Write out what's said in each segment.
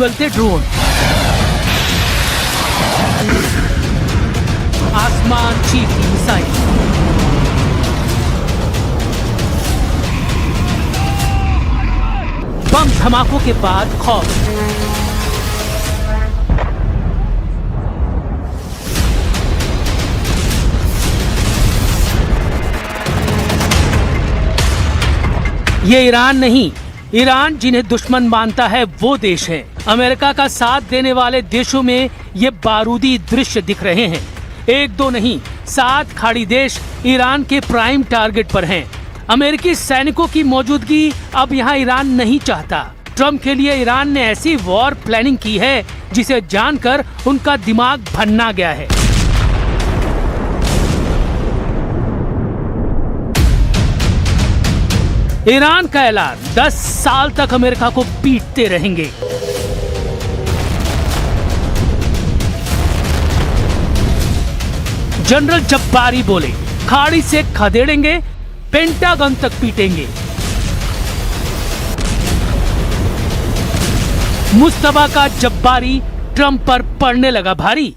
उगलते drone, आसमान चीरती missile, बम धमाकों के बाद खौफ, ये ईरान नहीं, ईरान जिन्हें दुश्मन मानता है वो देश है। अमेरिका का साथ देने वाले देशों में ये बारूदी दृश्य दिख रहे हैं। एक दो नहीं, 7 खाड़ी देश ईरान के प्राइम टारगेट पर हैं। अमेरिकी सैनिकों की मौजूदगी अब यहाँ ईरान नहीं चाहता। ट्रम्प के लिए ईरान ने ऐसी वॉर प्लानिंग की है जिसे जानकर उनका दिमाग भन्ना गया है। ईरान का ऐलान, 10 साल तक अमेरिका को पीटते रहेंगे। जनरल जब्बारी बोले, खाड़ी से खदेड़ेंगे, पेंटागन तक पीटेंगे। मुस्तफा का जब्बारी ट्रंप पर पड़ने लगा भारी।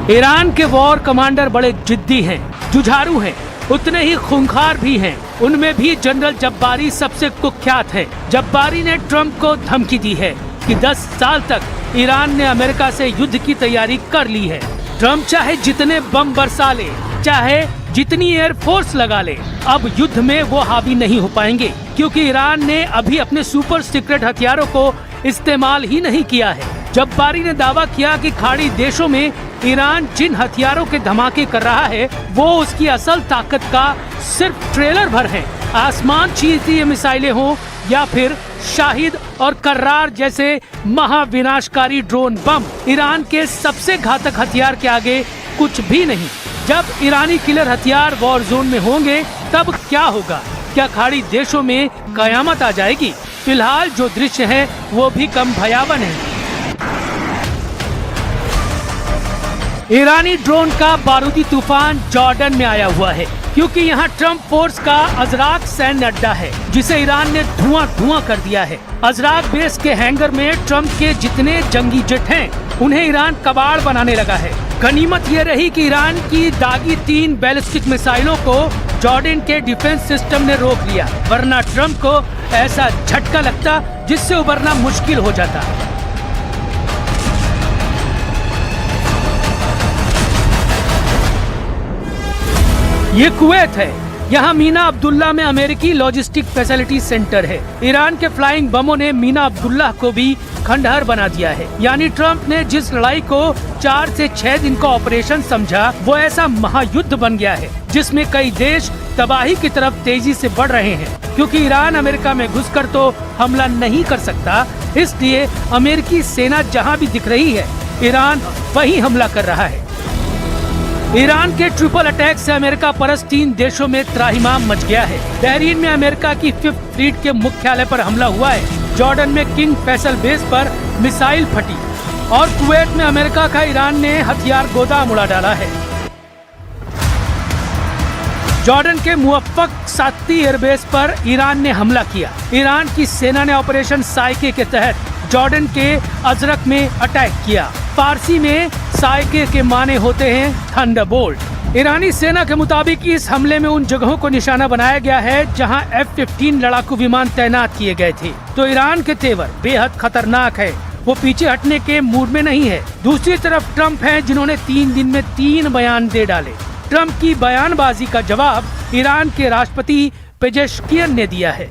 ईरान के वॉर कमांडर बड़े जिद्दी हैं, जुझारू हैं, उतने ही खूंखार भी हैं। उनमें भी जनरल जब्बारी सबसे कुख्यात है। जब्बारी ने ट्रंप को धमकी दी है कि 10 साल तक ईरान ने अमेरिका से युद्ध की तैयारी कर ली है। ट्रंप चाहे जितने बम बरसा ले, चाहे जितनी एयरफोर्स लगा ले, अब युद्ध में वो हावी नहीं हो पाएंगे, क्योंकि ईरान ने अभी अपने सुपर सीक्रेट हथियारों को इस्तेमाल ही नहीं किया है। जब्बारी ने दावा किया कि खाड़ी देशों में ईरान जिन हथियारों के धमाके कर रहा है वो उसकी असल ताकत का सिर्फ ट्रेलर भर है। आसमान चीरती मिसाइलें हों या फिर शाहिद और कर्रार जैसे महाविनाशकारी ड्रोन बम, ईरान के सबसे घातक हथियार के आगे कुछ भी नहीं। जब ईरानी किलर हथियार वॉर जोन में होंगे तब क्या होगा? क्या खाड़ी देशों में कयामत आ जाएगी? फिलहाल जो दृश्य है वो भी कम भयावह है। ईरानी ड्रोन का बारूदी तूफान जॉर्डन में आया हुआ है, क्योंकि यहाँ ट्रम्प फोर्स का अजराक सैन्य अड्डा है जिसे ईरान ने धुआं कर दिया है। अजराक बेस के हैंगर में ट्रम्प के जितने जंगी जेट हैं उन्हें ईरान कबाड़ बनाने लगा है। गनीमत ये रही कि ईरान की दागी 3 बैलिस्टिक मिसाइलों को जॉर्डन के डिफेंस सिस्टम ने रोक लिया, वरना ट्रम्प को ऐसा झटका लगता जिससे उबरना मुश्किल हो जाता। ये कुवैत है। यहाँ मीना अब्दुल्ला में अमेरिकी लॉजिस्टिक फैसिलिटी सेंटर है। ईरान के फ्लाइंग बमों ने मीना अब्दुल्ला को भी खंडहर बना दिया है। यानी ट्रंप ने जिस लड़ाई को 4 से 6 दिन का ऑपरेशन समझा वो ऐसा महायुद्ध बन गया है जिसमें कई देश तबाही की तरफ तेजी से बढ़ रहे हैं, क्योंकि ईरान अमेरिका में घुसकर तो हमला नहीं कर सकता। इसलिए अमेरिकी सेना जहाँ भी दिख रही है ईरान वही हमला कर रहा है। ईरान के ट्रिपल अटैक से अमेरिका परस्त 3 देशों में त्राहिमाम मच गया है। बहरीन में अमेरिका की 5th फ्लीट के मुख्यालय पर हमला हुआ है। जॉर्डन में किंग फैसल बेस पर मिसाइल फटी और कुवैत में अमेरिका का ईरान ने हथियार गोदाम उड़ा डाला है। जॉर्डन के मुवफ्फक साती एयरबेस पर ईरान ने हमला किया। ईरान की सेना ने ऑपरेशन साइके के तहत जॉर्डन के अजरक में अटैक किया। फारसी में साइके के माने होते हैं थंडरबोल्ट। ईरानी सेना के मुताबिक इस हमले में उन जगहों को निशाना बनाया गया है जहां F-15 लड़ाकू विमान तैनात किए गए थे। तो ईरान के तेवर बेहद खतरनाक है, वो पीछे हटने के मूड में नहीं है। दूसरी तरफ ट्रंप हैं जिन्होंने 3 दिन में 3 बयान दे डाले। ट्रंप की बयानबाजी का जवाब ईरान के राष्ट्रपति पेजेश्कियन ने दिया है।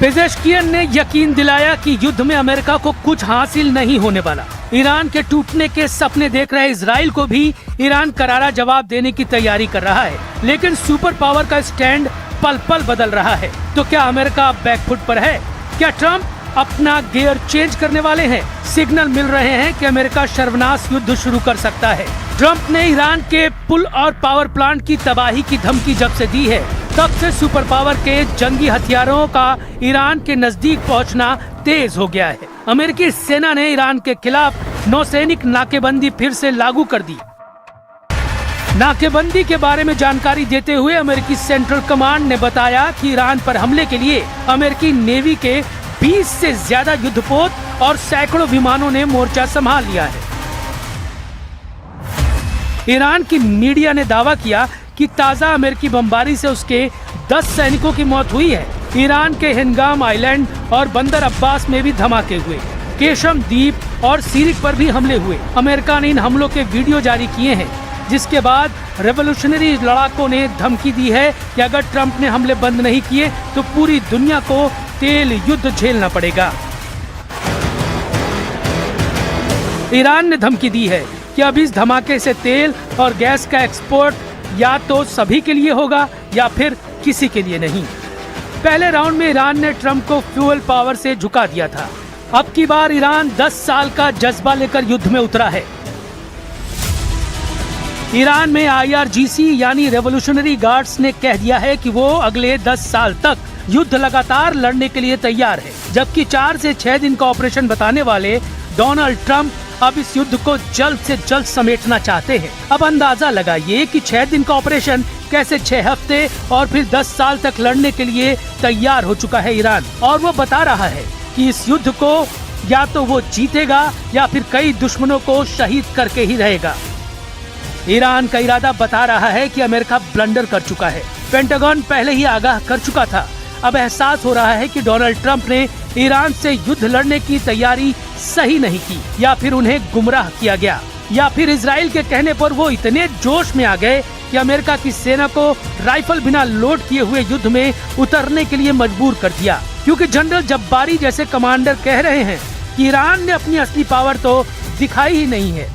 पेजेश्कियन ने यकीन दिलाया कि युद्ध में अमेरिका को कुछ हासिल नहीं होने वाला। ईरान के टूटने के सपने देख रहे इजराइल को भी ईरान करारा जवाब देने की तैयारी कर रहा है, लेकिन सुपर पावर का स्टैंड पल पल बदल रहा है। तो क्या अमेरिका बैकफुट पर है? क्या ट्रम्प अपना गियर चेंज करने वाले हैं? सिग्नल मिल रहे हैं कि अमेरिका सर्वनाश युद्ध शुरू कर सकता है। ट्रम्प ने ईरान के पुल और पावर प्लांट की तबाही की धमकी जब से दी है, तब से सुपर पावर के जंगी हथियारों का ईरान के नजदीक पहुंचना तेज हो गया है। अमेरिकी सेना ने ईरान के खिलाफ नौसैनिक नाकेबंदी फिर से लागू कर दी। नाकेबंदी के बारे में जानकारी देते हुए अमेरिकी सेंट्रल कमांड ने बताया कि ईरान पर हमले के लिए अमेरिकी नेवी के 20 से ज्यादा युद्धपोत और सैकड़ों विमानों ने मोर्चा संभाल लिया है। ईरान की मीडिया ने दावा किया कि ताजा अमेरिकी बमबारी से उसके 10 सैनिकों की मौत हुई है। ईरान के हिंगाम आइलैंड और बंदर अब्बास में भी धमाके हुए। केशम द्वीप और सीरिक पर भी हमले हुए। अमेरिका ने इन हमलों के वीडियो जारी किए हैं, जिसके बाद रेवोल्यूशनरी लड़ाकों ने धमकी दी है कि अगर ट्रंप ने हमले बंद नहीं किए तो पूरी दुनिया को तेल युद्ध झेलना पड़ेगा। ईरान ने धमकी दी है कि अब इस धमाके से तेल और गैस का एक्सपोर्ट या तो सभी के लिए होगा या फिर किसी के लिए नहीं। पहले राउंड में ईरान ने ट्रंप को फ्यूल पावर से झुका दिया था। अब की बार ईरान 10 साल का जज्बा लेकर युद्ध में उतरा है। ईरान में IRGC यानी रेवोल्यूशनरी गार्ड्स ने कह दिया है कि वो अगले 10 साल तक युद्ध लगातार लड़ने के लिए तैयार है, जबकि 4 से 6 दिन का ऑपरेशन बताने वाले डोनाल्ड ट्रंप अब इस युद्ध को जल्द से जल्द समेटना चाहते हैं। अब अंदाजा लगाइए कि 6 दिन का ऑपरेशन कैसे 6 हफ्ते और फिर 10 साल तक लड़ने के लिए तैयार हो चुका है ईरान। और वो बता रहा है कि इस युद्ध को या तो वो जीतेगा या फिर कई दुश्मनों को शहीद करके ही रहेगा। ईरान का इरादा बता रहा है कि अमेरिका ब्लंडर कर चुका है। पेंटागन पहले ही आगाह कर चुका था। अब एहसास हो रहा है कि डोनाल्ड ट्रंप ने ईरान से युद्ध लड़ने की तैयारी सही नहीं की, या फिर उन्हें गुमराह किया गया, या फिर इजराइल के कहने पर वो इतने जोश में आ गए कि अमेरिका की सेना को राइफल बिना लोड किए हुए युद्ध में उतरने के लिए मजबूर कर दिया। क्योंकि जनरल जब्बारी जैसे कमांडर कह रहे हैं कि ईरान ने अपनी असली पावर तो दिखाई ही नहीं है।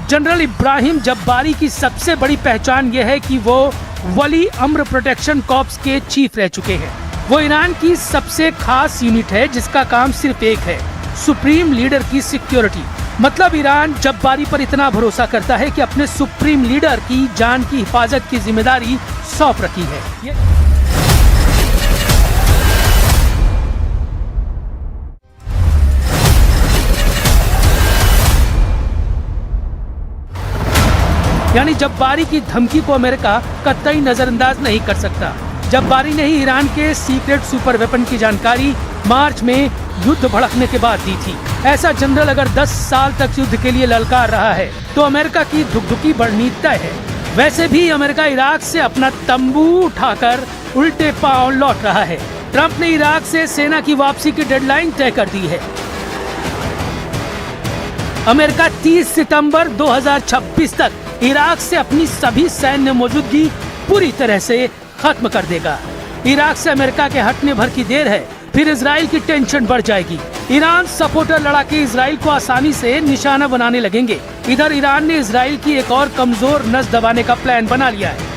जनरल इब्राहिम जब्बारी की सबसे बड़ी पहचान यह है कि वो वली अम्र प्रोटेक्शन कॉर्प्स के चीफ रह चुके हैं। वो ईरान की सबसे खास यूनिट है जिसका काम सिर्फ एक है, सुप्रीम लीडर की सिक्योरिटी। मतलब ईरान जब्बारी पर इतना भरोसा करता है कि अपने सुप्रीम लीडर की जान की हिफाजत की जिम्मेदारी सौंप रखी है। यानी जब्बारी की धमकी को अमेरिका कतई नजरअंदाज नहीं कर सकता। जब्बारी ने ही ईरान के सीक्रेट सुपर वेपन की जानकारी मार्च में युद्ध भड़कने के बाद दी थी। ऐसा जनरल अगर 10 साल तक युद्ध के लिए ललकार रहा है तो अमेरिका की धुकधुकी बढ़नी तय है। वैसे भी अमेरिका इराक से अपना तंबू उठाकर उल्टे पांव लौट रहा है। ट्रंप ने इराक से सेना की वापसी की डेडलाइन तय कर दी है। अमेरिका 30 सितंबर 2026 तक इराक से अपनी सभी सैन्य मौजूदगी पूरी तरह से खत्म कर देगा। इराक से अमेरिका के हटने भर की देर है, फिर इजराइल की टेंशन बढ़ जाएगी। ईरान सपोर्टर लड़ाके इजराइल को आसानी से निशाना बनाने लगेंगे। इधर ईरान ने इजराइल की एक और कमजोर नस दबाने का प्लान बना लिया है।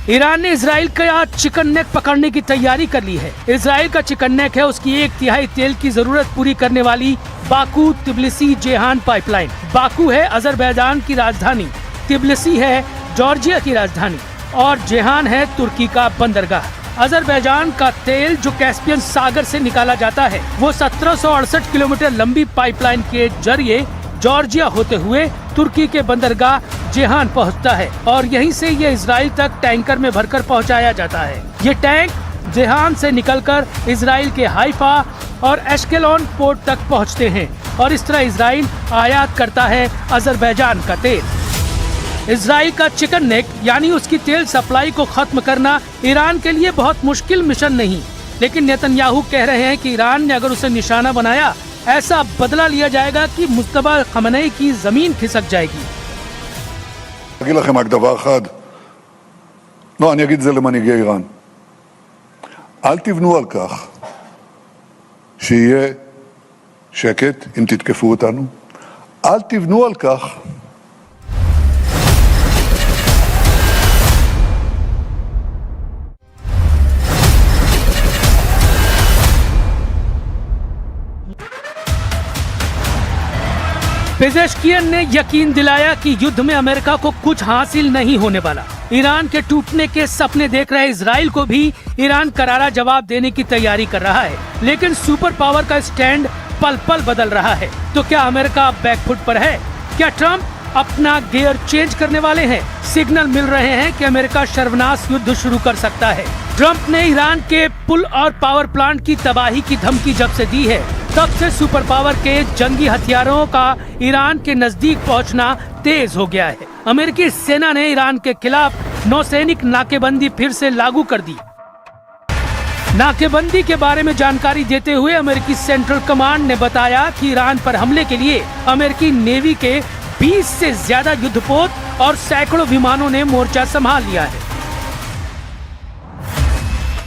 ईरान ने इजराइल का चिकन नेक पकड़ने की तैयारी कर ली है। इजराइल का चिकन नेक है उसकी 1/3 तेल की जरूरत पूरी करने वाली Baku Tbilisi Jehan pipeline. Baku है अजरबैजान की राजधानी, तिब्लिसी है जॉर्जिया की राजधानी और जेहान है तुर्की का बंदरगाह। अजरबैजान का तेल जो कैस्पियन सागर से निकाला जाता है वो 1768 किलोमीटर लंबी पाइपलाइन के जरिए जॉर्जिया होते हुए तुर्की के बंदरगाह जेहान पहुंचता है और यहीं से ये इजराइल तक टैंकर में भरकर पहुंचाया जाता है। ये टैंक जेहान से निकलकर इजराइल के हाइफा और एश्केलोन पोर्ट तक पहुंचते हैं और इस तरह इजराइल आयात करता है अजरबैजान का तेल। इजराइल का चिकन नेक यानी उसकी तेल सप्लाई को खत्म करना ईरान के लिए बहुत मुश्किल मिशन नहीं, लेकिन नेतन्याहू कह रहे हैं कि ईरान ने अगर उसे निशाना बनाया ऐसा बदला लिया जाएगा कि मुस्तफा खमेनी की जमीन खिसक जाएगी। אגיד לכם רק דבר אחד, לא, אני אגיד את זה למנהיגי איראן. אל תבנו על כך שיהיה שקט אם תתקפו אותנו. אל תבנו על כך पेजेश्कियन ने यकीन दिलाया कि युद्ध में अमेरिका को कुछ हासिल नहीं होने वाला। ईरान के टूटने के सपने देख रहे इजराइल को भी ईरान करारा जवाब देने की तैयारी कर रहा है, लेकिन सुपर पावर का स्टैंड पल पल बदल रहा है। तो क्या अमेरिका बैकफुट पर है? क्या ट्रंप अपना गियर चेंज करने वाले हैं? सिग्नल मिल रहे हैं कि अमेरिका सर्वनाश युद्ध शुरू कर सकता है। ट्रंप ने ईरान के पुल और पावर प्लांट की तबाही की धमकी जब से दी है, तब से सुपर पावर के जंगी हथियारों का ईरान के नजदीक पहुंचना तेज हो गया है। अमेरिकी सेना ने ईरान के खिलाफ नौसैनिक नाकेबंदी फिर से लागू कर दी। नाकेबंदी के बारे में जानकारी देते हुए अमेरिकी सेंट्रल कमांड ने बताया कि ईरान पर हमले के लिए अमेरिकी नेवी के 20 से ज्यादा युद्धपोत और सैकड़ों विमानों ने मोर्चा संभाल लिया है।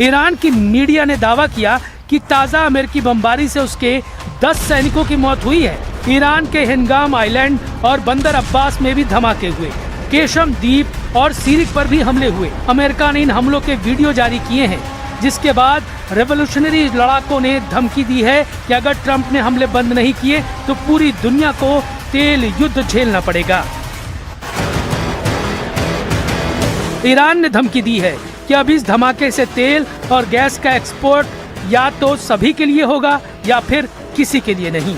ईरान की मीडिया ने दावा किया कि ताजा अमेरिकी बमबारी से उसके 10 सैनिकों की मौत हुई है। ईरान के हिंगाम आइलैंड और बंदर अब्बास में भी धमाके हुए, केशम द्वीप और सीरिक पर भी हमले हुए। अमेरिका ने इन हमलों के वीडियो जारी किए हैं, जिसके बाद रेवोल्यूशनरी लड़ाकों ने धमकी दी है कि अगर ट्रंप ने हमले बंद नहीं किए तो पूरी दुनिया को तेल युद्ध झेलना पड़ेगा। ईरान ने धमकी दी है कि अब इस धमाके से तेल और गैस का एक्सपोर्ट या तो सभी के लिए होगा या फिर किसी के लिए नहीं।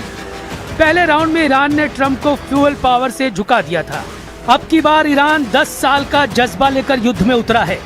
पहले राउंड में ईरान ने ट्रंप को फ्यूल पावर से झुका दिया था। अब की बार ईरान 10 साल का जज्बा लेकर युद्ध में उतरा है।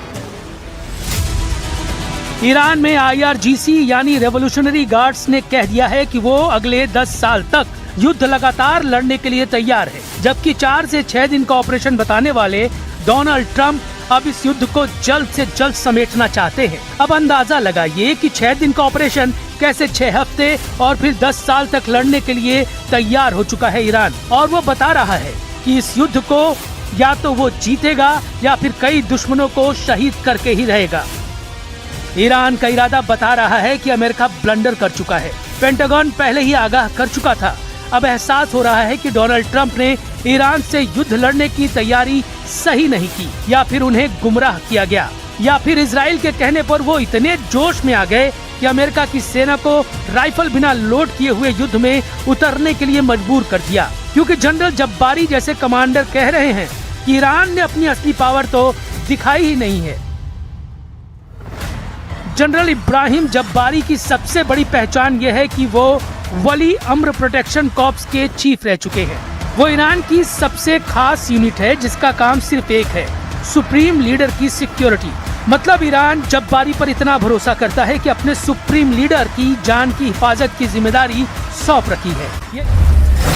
ईरान में IRGC यानी रेवोल्यूशनरी गार्ड्स ने कह दिया है कि वो अगले 10 साल तक युद्ध लगातार लड़ने के लिए तैयार है, जबकि 4 से 6 दिन का ऑपरेशन बताने वाले डोनाल्ड ट्रंप अब इस युद्ध को जल्द से जल्द समेटना चाहते हैं। अब अंदाजा लगाइए कि 6 दिन का ऑपरेशन कैसे 6 हफ्ते और फिर 10 साल तक लड़ने के लिए तैयार हो चुका है ईरान, और वो बता रहा है कि इस युद्ध को या तो वो जीतेगा या फिर कई दुश्मनों को शहीद करके ही रहेगा। ईरान का इरादा बता रहा है कि अमेरिका ब्लंडर कर चुका है। पेंटागन पहले ही आगाह कर चुका था। अब एहसास हो रहा है कि डोनाल्ड ट्रंप ने ईरान से युद्ध लड़ने की तैयारी सही नहीं की, या फिर उन्हें गुमराह किया गया, या फिर इजराइल के कहने पर वो इतने जोश में आ गए कि अमेरिका की सेना को राइफल बिना लोड किए हुए युद्ध में उतरने के लिए मजबूर कर दिया। क्योंकि जनरल जब्बारी जैसे कमांडर कह रहे हैं कि ईरान ने अपनी असली पावर तो दिखाई ही नहीं है। जनरल इब्राहिम जब्बारी की सबसे बड़ी पहचान यह है कि वो वली अम्र प्रोटेक्शन कॉर्प्स के चीफ रह चुके हैं। वो ईरान की सबसे खास यूनिट है जिसका काम सिर्फ एक है, सुप्रीम लीडर की सिक्योरिटी। मतलब ईरान जब्बारी पर इतना भरोसा करता है कि अपने सुप्रीम लीडर की जान की हिफाजत की जिम्मेदारी सौंप रखी है।